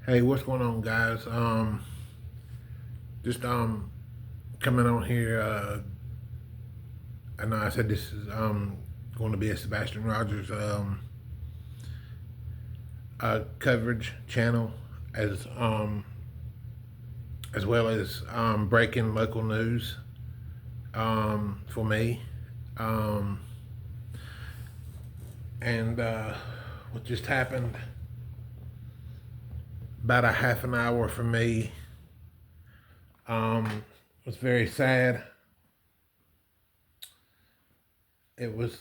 Hey, what's going on, guys? Just coming on here. I know I said this is going to be a Sebastian Rogers coverage channel, as well as breaking local news for me. Um, and what just happened about a half an hour for me was very sad. It was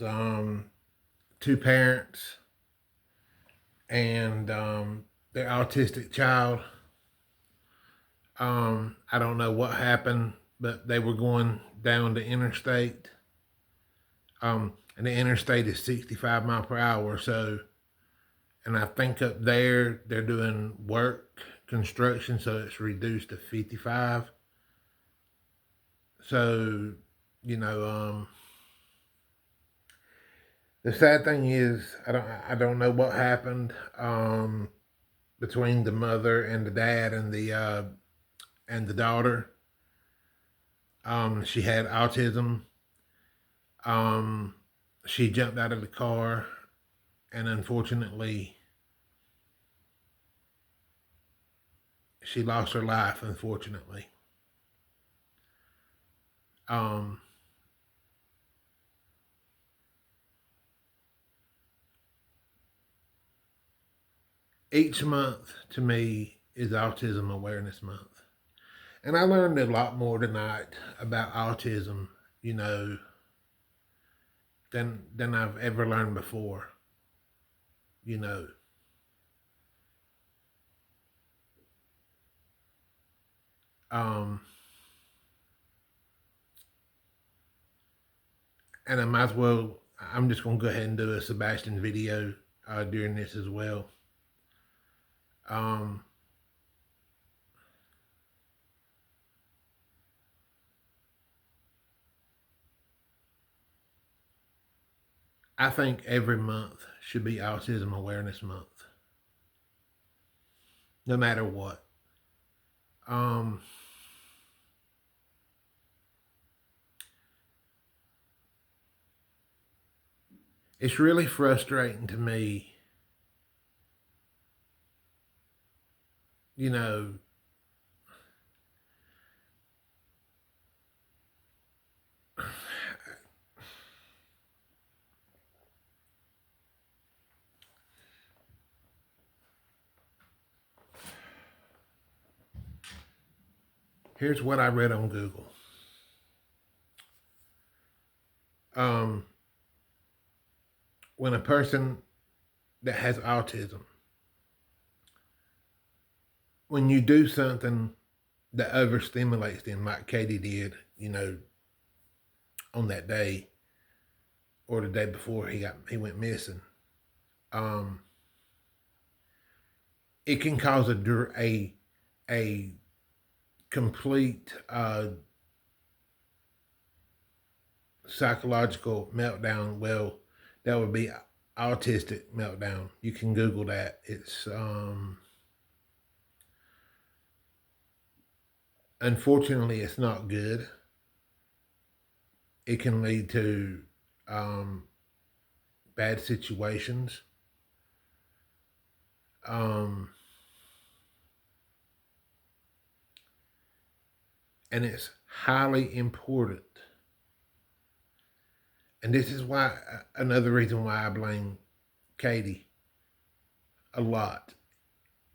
two parents and their autistic child. I don't know what happened, but they were going down the interstate. And the interstate is 65 miles per hour. So, and I think up there they're doing work construction, so it's reduced to 55. So, you know, the sad thing is I don't know what happened between the mother and the dad and the daughter. She had autism. Um, she jumped out of the car, and unfortunately, she lost her life. Unfortunately, um, each month to me is Autism Awareness Month, and I learned a lot more tonight about autism. You know, than I've ever learned before. You know, um, and I might as well. I'm just gonna go ahead and do a Sebastian video during this as well. Um, I think every month should be Autism Awareness Month, no matter what. Um, it's really frustrating to me, you know. Here's what I read on Google. Um, when a person that has autism, when you do something that overstimulates them, like Katie did, you know, on that day or the day before he went missing, um, it can cause a complete psychological meltdown. Well, that would be autistic meltdown. You can Google that. It's unfortunately it's not good. It can lead to um, bad situations. Um, and it's highly important. And this is why another reason why I blame Katie a lot,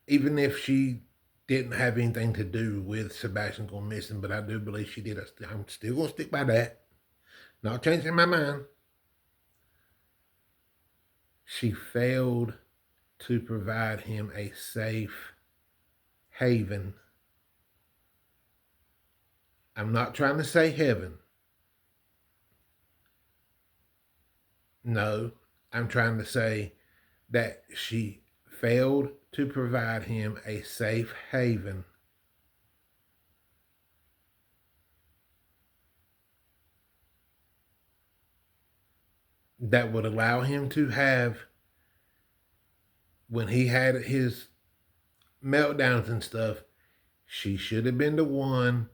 even if she didn't have anything to do with Sebastian going missing, but I do believe she did. I'm still gonna stick by that. Not changing my mind. She failed to provide him a safe haven. I'm not trying to say heaven. No, I'm trying to say that she failed to provide him a safe haven that would allow him to have, when he had his meltdowns and stuff, she should have been the one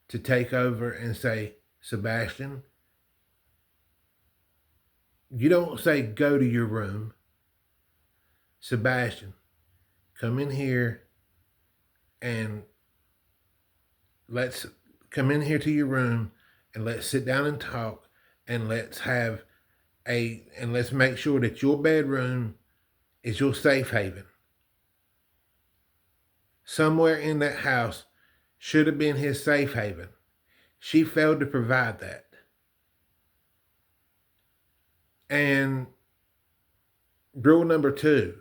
to take over and say, Sebastian, you don't say go to your room. Sebastian, come in here and let's come in here to your room and let's sit down and talk and let's make sure that your bedroom is your safe haven. Somewhere in that house should have been his safe haven. She failed to provide that. And rule number 2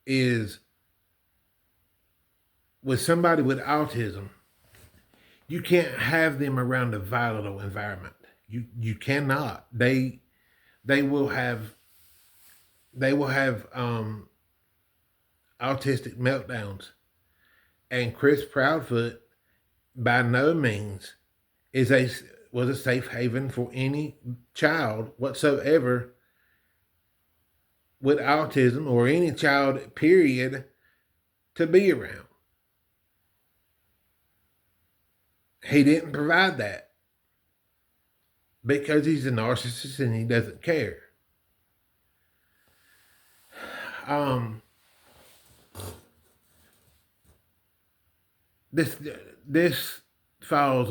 is with somebody with autism, you can't have them around a volatile environment. You cannot. They will have autistic meltdowns. And Chris Proudfoot by no means was a safe haven for any child whatsoever with autism or any child, period, to be around. He didn't provide that because he's a narcissist and he doesn't care. This falls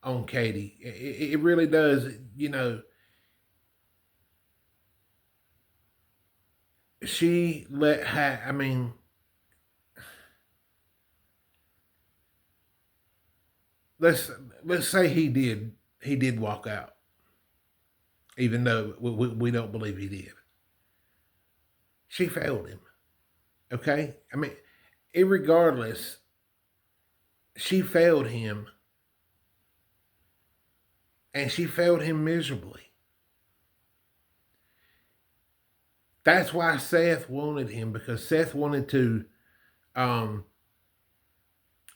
on Katie. It really does. She let let's say he did walk out, even though we don't believe he did. She failed him. Okay? Irregardless, she failed him. And she failed him miserably. That's why Seth wanted him, because Seth wanted to,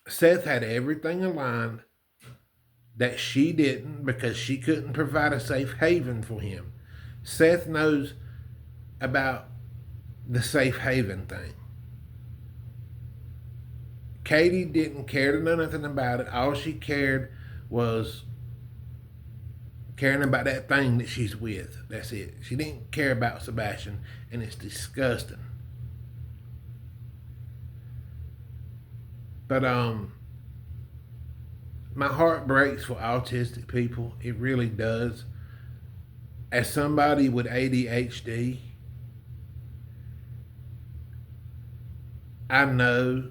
Seth had everything aligned that she didn't, because she couldn't provide a safe haven for him. Seth knows about the safe haven thing. Katie didn't care to know nothing about it. All she cared was caring about that thing that she's with. That's it. She didn't care about Sebastian, and it's disgusting. But my heart breaks for autistic people. It really does. As somebody with ADHD, I know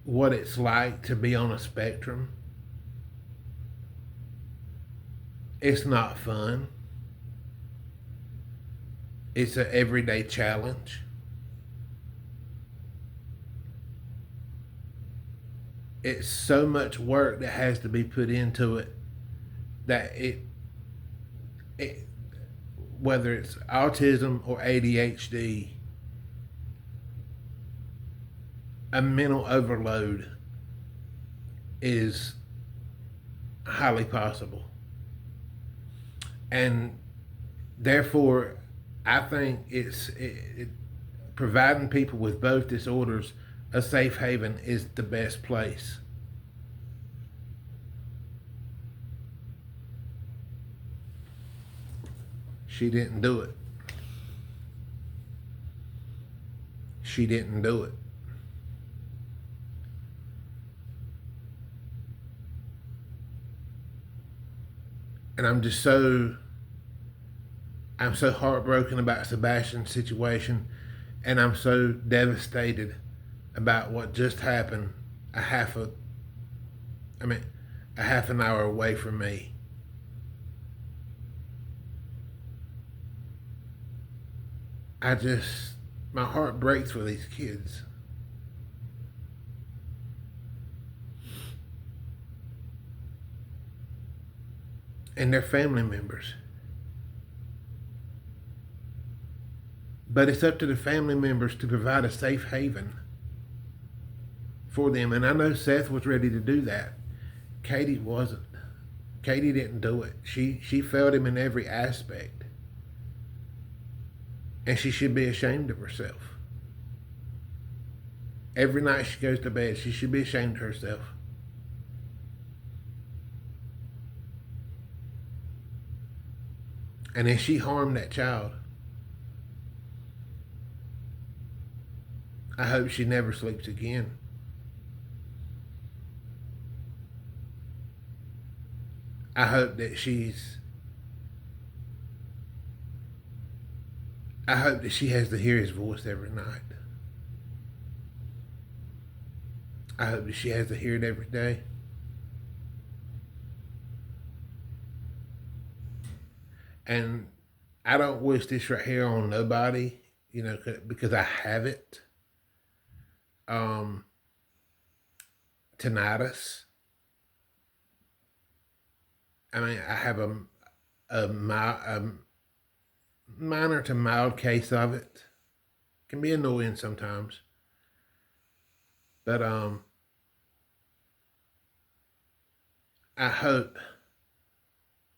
what it's like to be on a spectrum. It's not fun. It's an everyday challenge. It's so much work that has to be put into it that it whether it's autism or ADHD, a mental overload is highly possible. And therefore, I think it's providing people with both disorders a safe haven is the best place. She didn't do it. She didn't do it. And I'm so heartbroken about Sebastian's situation, and I'm so devastated about what just happened a half an hour away from me. My heart breaks for these kids. And their family members. But it's up to the family members to provide a safe haven for them. And I know Seth was ready to do that. Katie wasn't. Katie didn't do it. She failed him in every aspect. And she should be ashamed of herself. Every night she goes to bed, she should be ashamed of herself. And if she harmed that child, I hope she never sleeps again. I hope that I hope that she has to hear his voice every night. I hope that she has to hear it every day. And I don't wish this right here on nobody, because I have it. Um, Tinnitus. I mean, I have a minor to mild case of it. Can be annoying sometimes, but I hope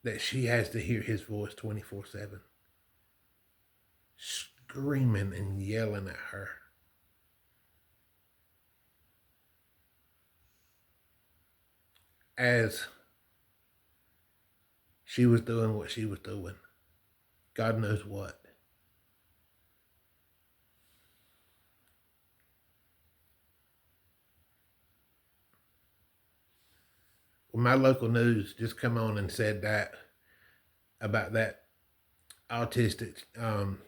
that she has to hear his voice 24/7, screaming and yelling at her. As she was doing what she was doing. God knows what. Well, my local news just come on and said that about that autistic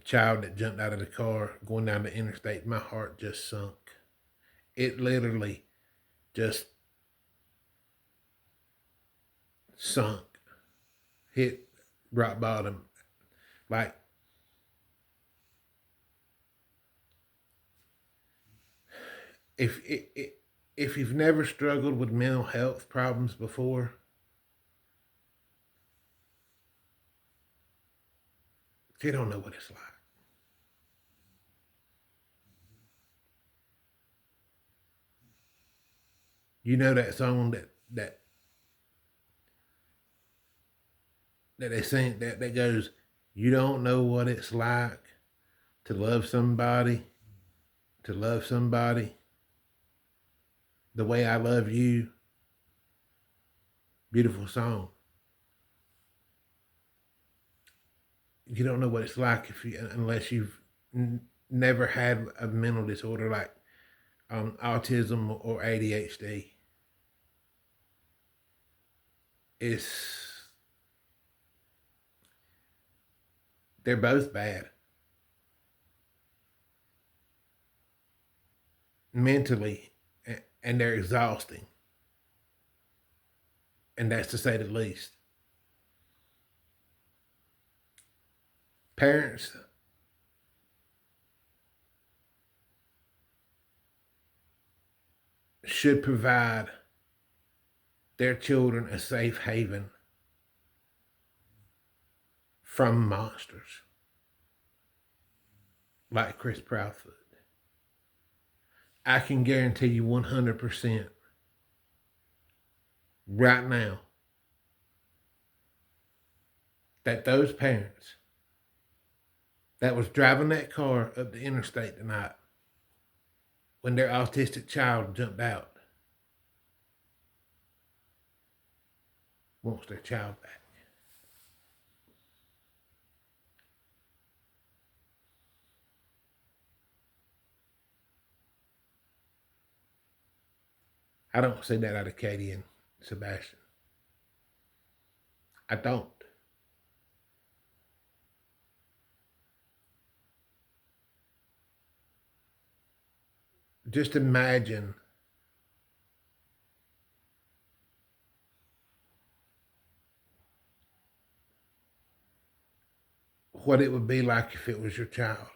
child that jumped out of the car going down the interstate. My heart just sunk. It literally just sunk, hit rock bottom. Like, if if you've never struggled with mental health problems before, you don't know what it's like. You know that song that they sing that goes, "You don't know what it's like to love somebody, to love somebody the way I love you." Beautiful song. You don't know what it's like unless you've never had a mental disorder like autism or ADHD. It's They're both bad mentally, and they're exhausting, and that's to say the least. Parents should provide their children a safe haven from monsters like Chris Proudfoot. I can guarantee you 100% right now that those parents that was driving that car up the interstate tonight when their autistic child jumped out wants their child back. I don't see that out of Katie and Sebastian. I don't. Just imagine what it would be like if it was your child.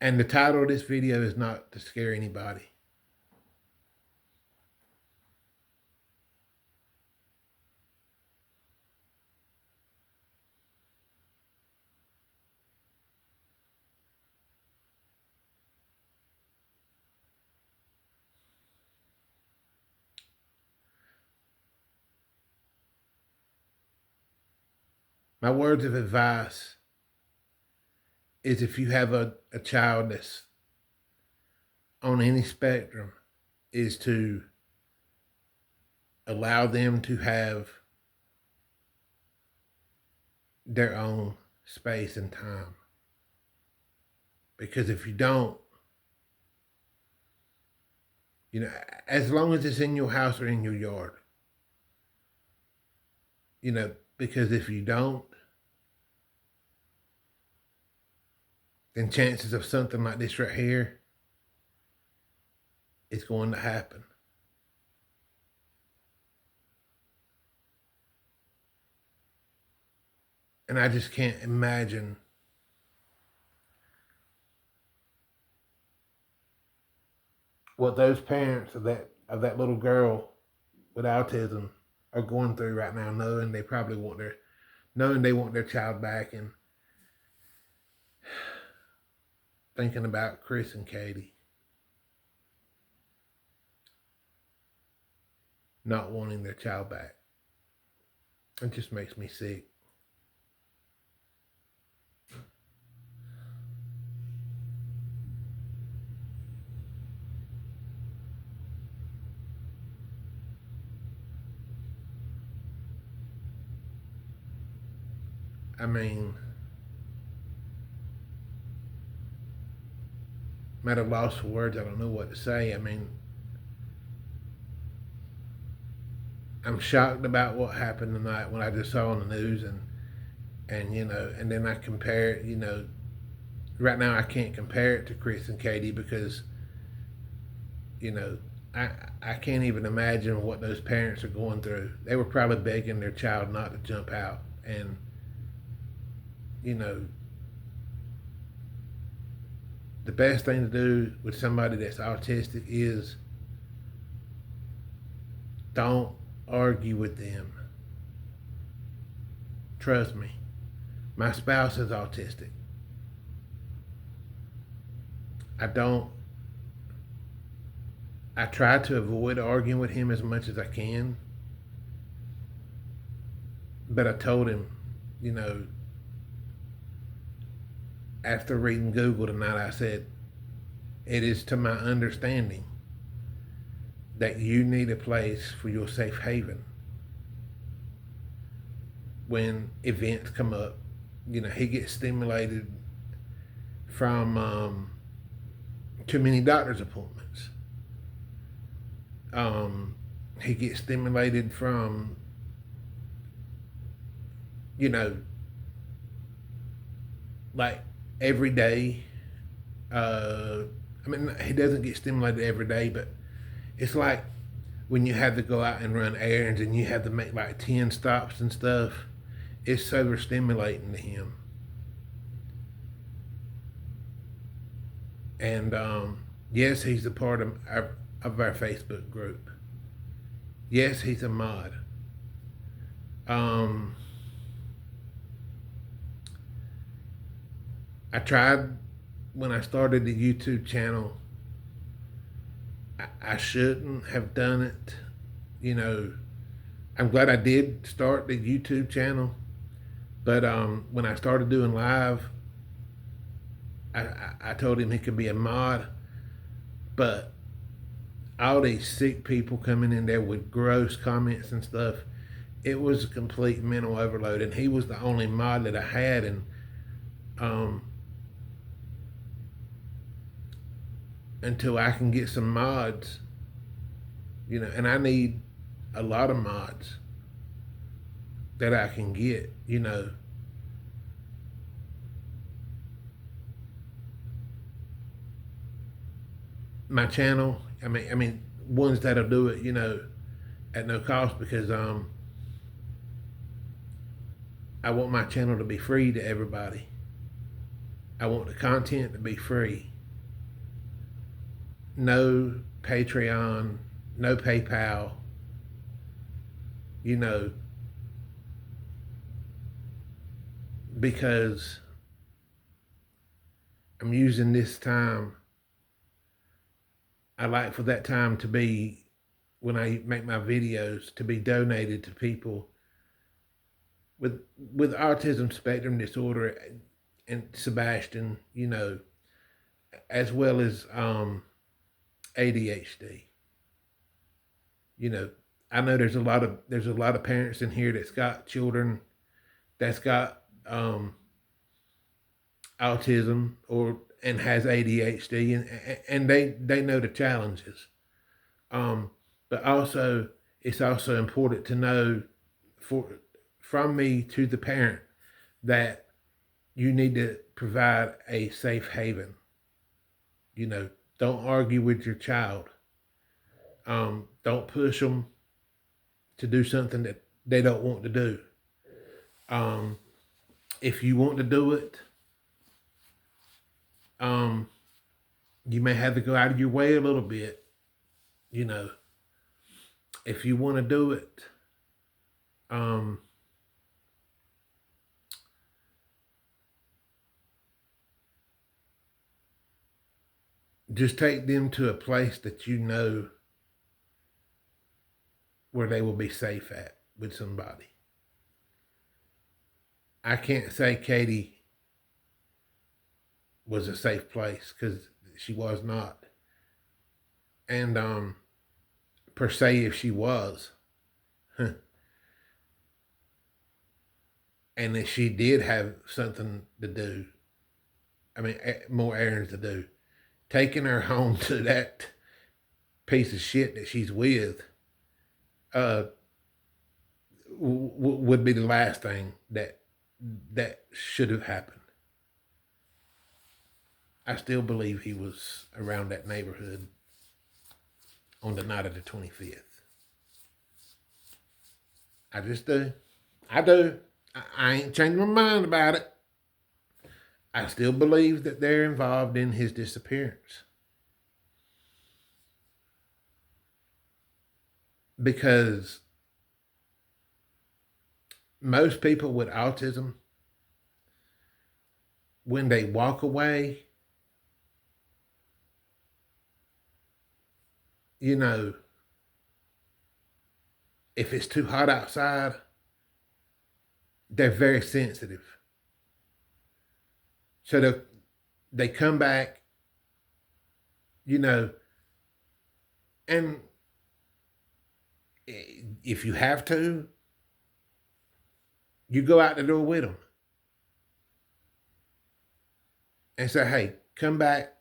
And the title of this video is not to scare anybody. My words of advice is if you have a child that's on any spectrum, is to allow them to have their own space and time. Because if you don't, as long as it's in your house or in your yard, because if you don't, then chances of something like this right here is going to happen. And I just can't imagine what those parents of that little girl with autism are going through right now, knowing they want their child back, and thinking about Chris and Katie not wanting their child back. It just makes me sick. I mean, I'm at a loss for words. I don't know what to say. I mean, I'm shocked about what happened tonight when I just saw on the news, and and then I compare it. Right now I can't compare it to Chris and Katie because I can't even imagine what those parents are going through. They were probably begging their child not to jump out, and the best thing to do with somebody that's autistic is don't argue with them. Trust me, my spouse is autistic. I try to avoid arguing with him as much as I can, but I told him, after reading Google tonight, I said, it is to my understanding that you need a place for your safe haven when events come up. He gets stimulated from too many doctor's appointments. He gets stimulated from, like every day. He doesn't get stimulated every day, but it's like when you have to go out and run errands and you have to make like 10 stops and stuff. It's overstimulating to him. And yes, he's a part of our Facebook group. Yes, he's a mod. I tried when I started the YouTube channel. I shouldn't have done it. I'm glad I did start the YouTube channel, but when I started doing live, I told him he could be a mod, but all these sick people coming in there with gross comments and stuff, it was a complete mental overload, and he was the only mod that I had, and until I can get some mods, and I need a lot of mods that I can get, my channel. I mean, ones that'll do it, at no cost, because I want my channel to be free to everybody. I want the content to be free. No Patreon, no PayPal, because I'm using this time. I like for that time to be, when I make my videos, to be donated to people with autism spectrum disorder and Sebastian, as well as ADHD. I know there's a lot of parents in here that's got children that's got autism or and has ADHD, and they know the challenges. Um, but also, it's also important to know for from me to the parent that you need to provide a safe haven. You know, don't argue with your child. Don't push them to do something that they don't want to do. Um, if you want to do it, um, you may have to go out of your way a little bit. You know, if you want to do it, um, just take them to a place that you know where they will be safe at with somebody. I can't say Katie was a safe place because she was not. And per se, if she was, and if she did have something to do, I mean, more errands to do, taking her home to that piece of shit that she's with uh, would be the last thing that should have happened. I still believe he was around that neighborhood on the night of the 25th. I just do. I do. I ain't changed my mind about it. I still believe that they're involved in his disappearance. Because most people with autism, when they walk away, you know, if it's too hot outside, they're very sensitive. So they come back, you know, and if you have to, you go out the door with them and say, hey, come back.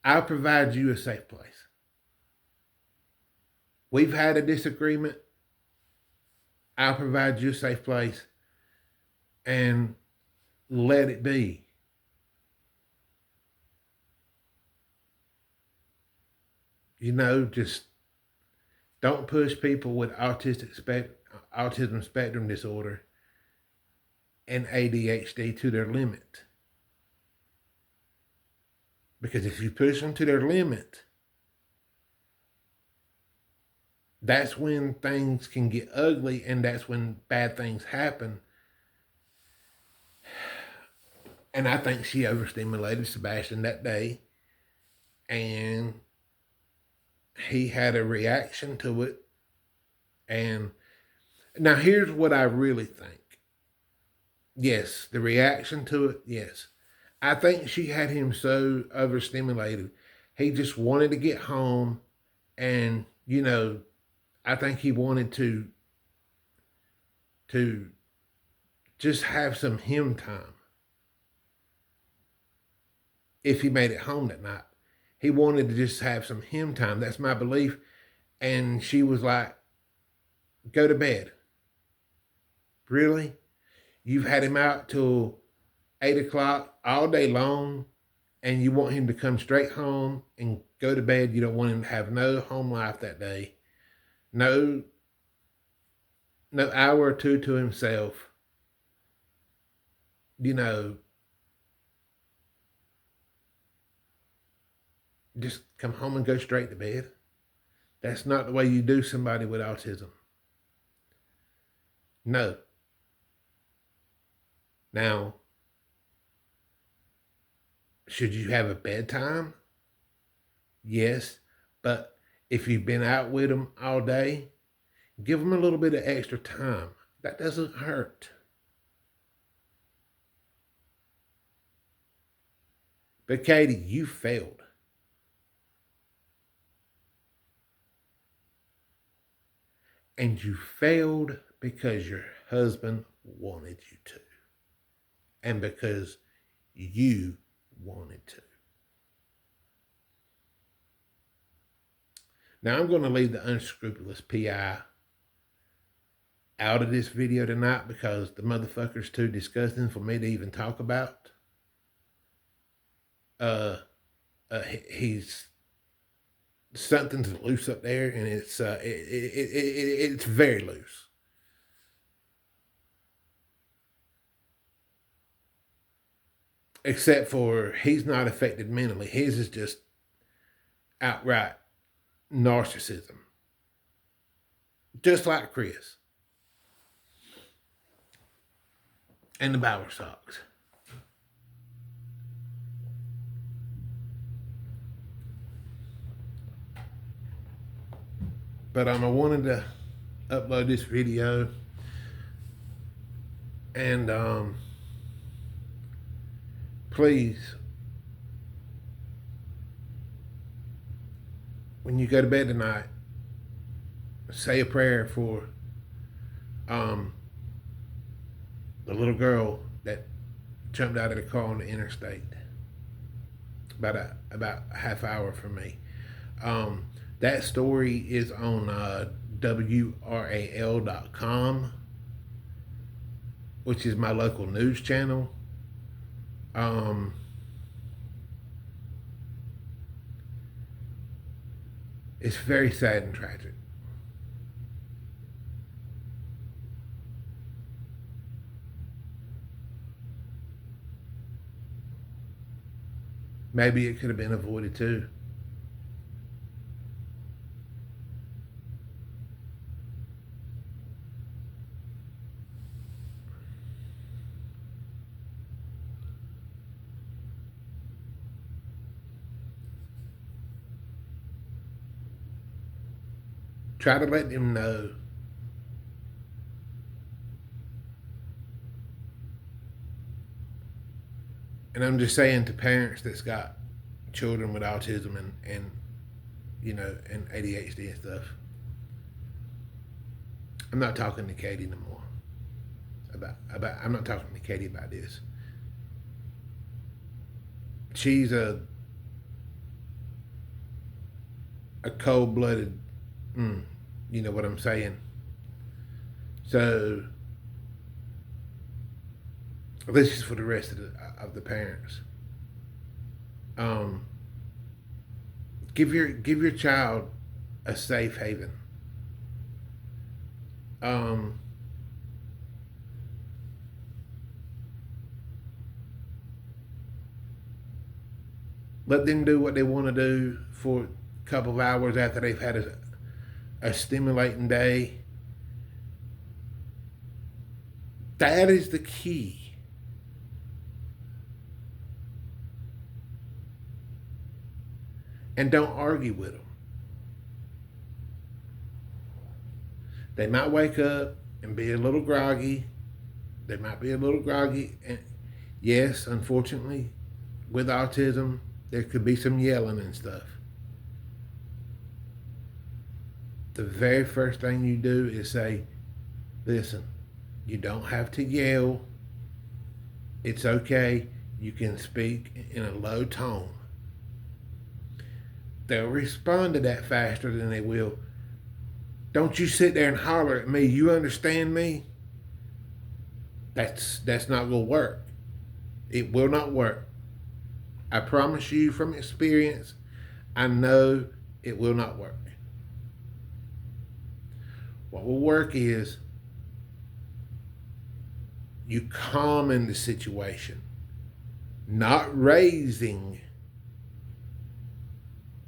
I'll provide you a safe place. We've had a disagreement. I'll provide you a safe place and let it be. Just don't push people with autism spectrum disorder and ADHD to their limit. Because if you push them to their limit, that's when things can get ugly and that's when bad things happen. And I think she overstimulated Sebastian that day. And he had a reaction to it. And now here's what I really think. Yes, the reaction to it, yes. I think she had him so overstimulated. He just wanted to get home and, I think he wanted to just have some him time. If he made it home that night, he wanted to just have some him time. That's my belief. And she was like, go to bed. Really? You've had him out till 8 o'clock all day long, and you want him to come straight home and go to bed. You don't want him to have no home life that day. No hour or two to himself. Just come home and go straight to bed. That's not the way you do somebody with autism. No. Now, should you have a bedtime? Yes. But if you've been out with them all day, give them a little bit of extra time. That doesn't hurt. But Katie, you failed. And you failed because your husband wanted you to. And because you wanted to. Now I'm going to leave the unscrupulous PI out of this video tonight because the motherfucker's too disgusting for me to even talk about. He's something's loose up there, and it's very loose. Except for he's not affected mentally. His is just outright narcissism. Just like Chris. And the Bauer socks. But I wanted to upload this video, and please, when you go to bed tonight, say a prayer for the little girl that jumped out of the car on the interstate about a half hour from me. That story is on WRAL.com, which is my local news channel. It's very sad and tragic. Maybe it could have been avoided too. Try to let them know. And I'm just saying to parents that's got children with autism and you know, and ADHD and stuff. I'm not talking to Katie no more. I'm not talking to Katie about this. She's a cold-blooded, you know what I'm saying? So this is for the rest of the parents. Give your child a safe haven. Let them do what they want to do for a couple of hours after they've had a stimulating day. That is the key. And don't argue with them. They might wake up and be a little groggy. They might be a little groggy. And yes, unfortunately, with autism, there could be some yelling and stuff. The very first thing you do is say, listen, you don't have to yell. It's okay. You can speak in a low tone. They'll respond to that faster than they will. Don't you sit there and holler at me. You understand me? That's not going to work. It will not work. I promise you from experience, I know it will not work. What will work is you calming the situation, not raising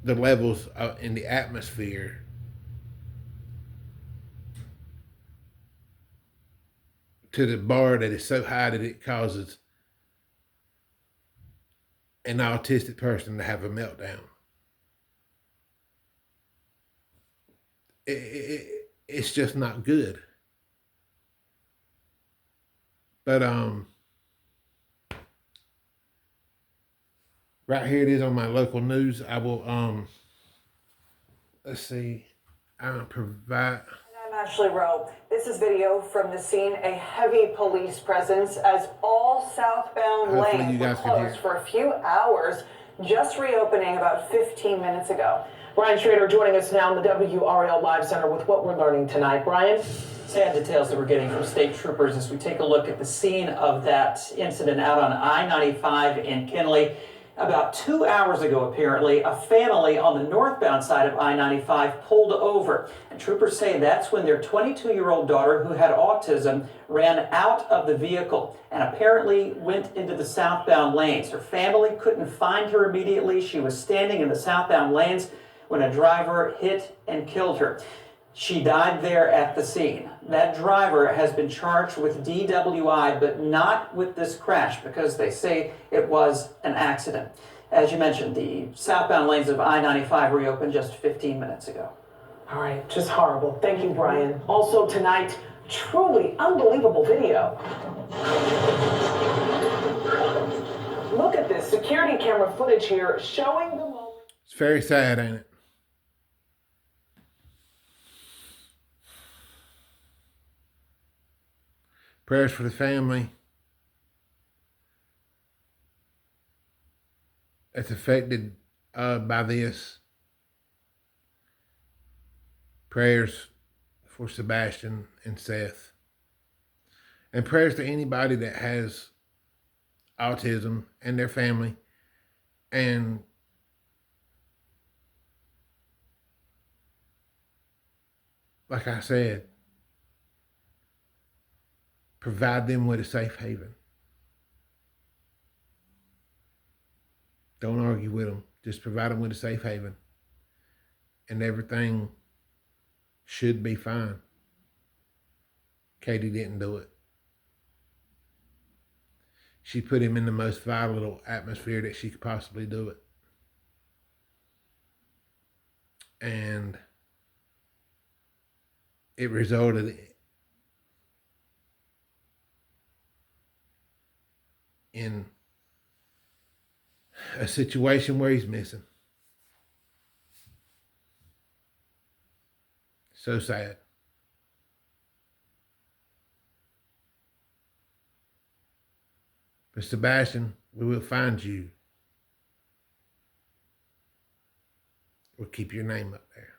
the levels in the atmosphere to the bar that is so high that it causes an autistic person to have a meltdown. It's just not good. But right here it is on my local news. I will let's see. I'm provide. I'm Ashley Rowe. This is video from the scene. A heavy police presence as all southbound lanes were closed for a few hours, just reopening about 15 minutes ago. Brian Schrader joining us now in the WRL Live Center with what we're learning tonight. Brian? Sad details that we're getting from state troopers as we take a look at the scene of that incident out on I-95 in Kinley. About 2 hours ago, apparently, a family on the northbound side of I-95 pulled over. And troopers say that's when their 22-year-old daughter, who had autism, ran out of the vehicle and apparently went into the southbound lanes. Her family couldn't find her immediately. She was standing in the southbound lanes when a driver hit and killed her. She died there at the scene. That driver has been charged with DWI, but not with this crash because they say it was an accident. As you mentioned, the southbound lanes of I-95 reopened just 15 minutes ago. All right, just horrible. Thank you, Brian. Also tonight, truly unbelievable video. Look at this security camera footage here showing the moment. It's very sad, ain't it? Prayers for the family that's affected by this. Prayers for Sebastian and Seth. And prayers to anybody that has autism and their family. And like I said, provide them with a safe haven. Don't argue with them. Just provide them with a safe haven. And everything should be fine. Katie didn't do it. She put him in the most volatile atmosphere that she could possibly do it. And it resulted in a situation where he's missing. So sad. But Sebastian, we will find you. We'll keep your name up there.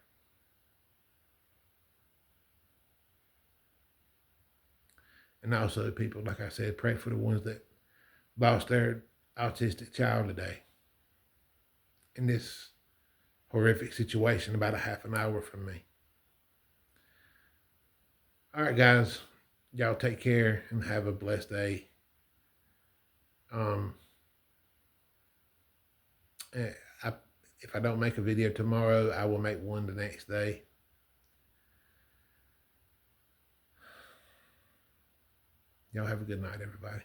And also, people, like I said, pray for the ones that lost their autistic child today in this horrific situation about a half an hour from me. All right, guys, y'all take care and have a blessed day. If I don't make a video tomorrow, I will make one the next day. Y'all have a good night, everybody.